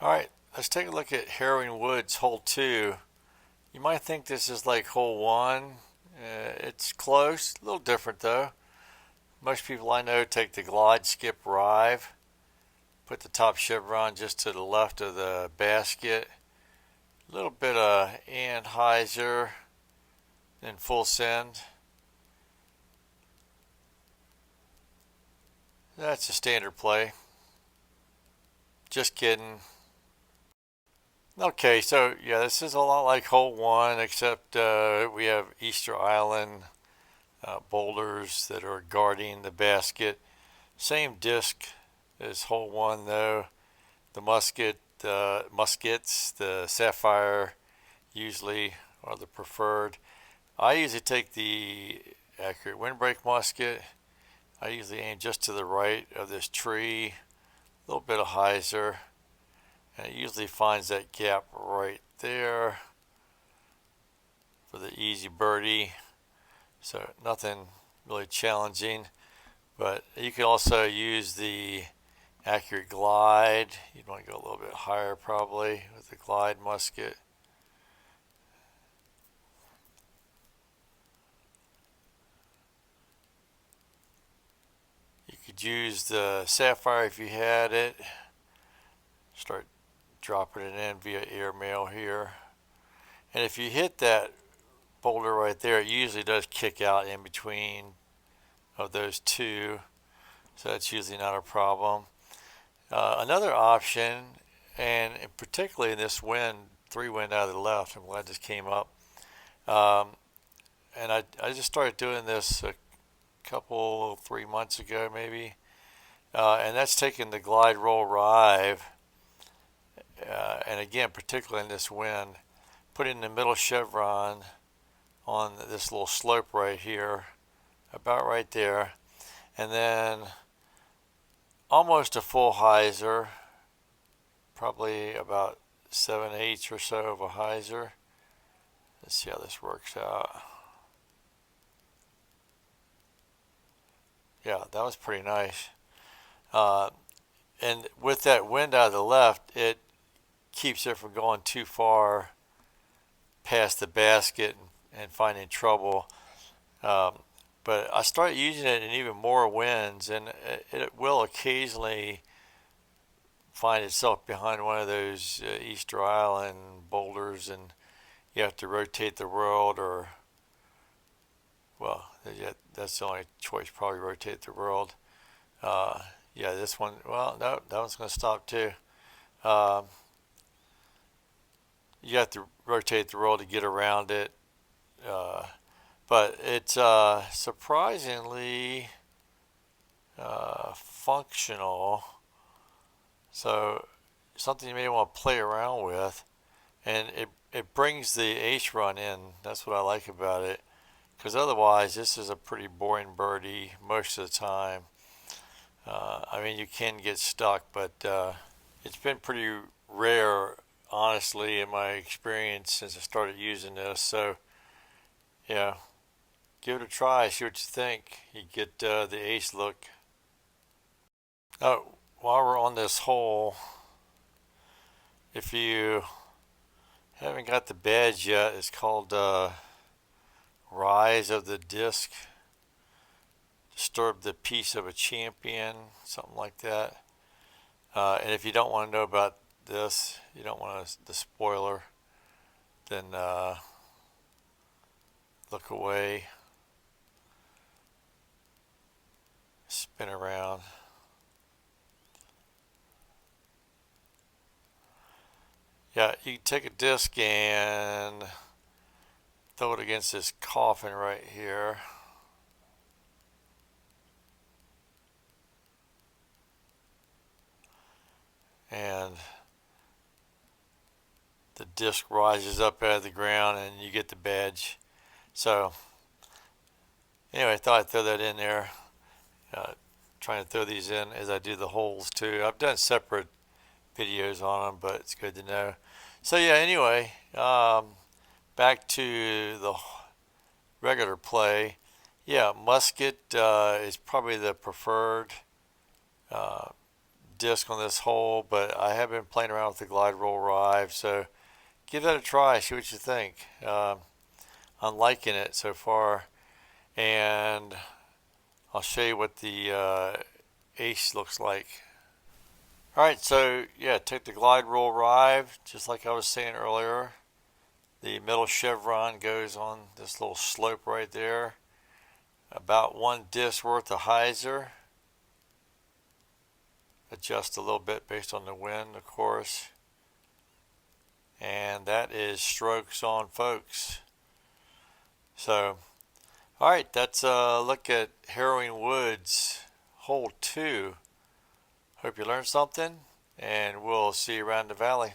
Alright, let's take a look at Harrowing Woods hole 2. You might think this is like hole 1. It's close, a little different though. Most people I know take the glide, skip, rive, put the top chevron just to the left of the basket. A little bit of Anheuser, then full send. That's a standard play. Just kidding. Okay, so yeah, this is a lot like hole 1, except we have Easter Island boulders that are guarding the basket. Same disc as hole 1 though. The muskets, the sapphire usually are the preferred. I usually take the accurate windbreak musket. I usually aim just to the right of this tree. A little bit of hyzer. And it usually finds that gap right there for the easy birdie. So nothing really challenging. But you can also use the accurate glide. You'd want to go a little bit higher probably with the glide musket. You could use the sapphire if you had it. Start dropping it in via airmail here. And if you hit that boulder right there, it usually does kick out in between of those two. So that's usually not a problem. Another option, and particularly in this wind, 3 wind out of the left, I'm glad this came up. And I just started doing this a couple, 3 months ago maybe. And that's taking the glide roll rive. And again, particularly in this wind, putting the middle chevron on this little slope right here, about right there, and then almost a full hyzer, probably about 7/8 or so of a hyzer. Let's see how this works out. Yeah, that was pretty nice. And with that wind out of the left, it keeps it from going too far past the basket and finding trouble. But I started using it in even more winds, and it will occasionally find itself behind one of those Easter Island boulders, and you have to rotate the world, or, well, that's the only choice, probably rotate the world. Yeah, this one, well, no, that one's going to stop too. You have to rotate the roll to get around it. But it's surprisingly functional. So something you may want to play around with. And it brings the H run in. That's what I like about it. Because otherwise, this is a pretty boring birdie most of the time. I mean, you can get stuck, but it's been pretty rare, honestly, in my experience since I started using this. So, yeah, give it a try, see what you think. You get the ace look. Oh, while we're on this hole, if you haven't got the badge yet, it's called Rise of the Disc. Disturb the Peace of a Champion, something like that. And if you don't want to know about this, you don't want the spoiler, then look away, spin around. Yeah, you can take a disc and throw it against this coffin right here. And the disc rises up out of the ground and you get the badge. So anyway, I thought I'd throw that in there. Trying to throw these in as I do the holes too. I've done separate videos on them, but it's good to know. So yeah, anyway, back to the regular play. Yeah, musket is probably the preferred disc on this hole, but I have been playing around with the glide roll rive, so give that a try, see what you think. I'm liking it so far, and I'll show you what the ace looks like. Alright, so yeah, take the glide roll rive, just like I was saying earlier. The middle chevron goes on this little slope right there. About one disc worth of hyzer. Adjust a little bit based on the wind, of course. And that is strokes on, folks. So, alright, that's a look at Harrowing Woods, hole 2. Hope you learned something, and we'll see you around the valley.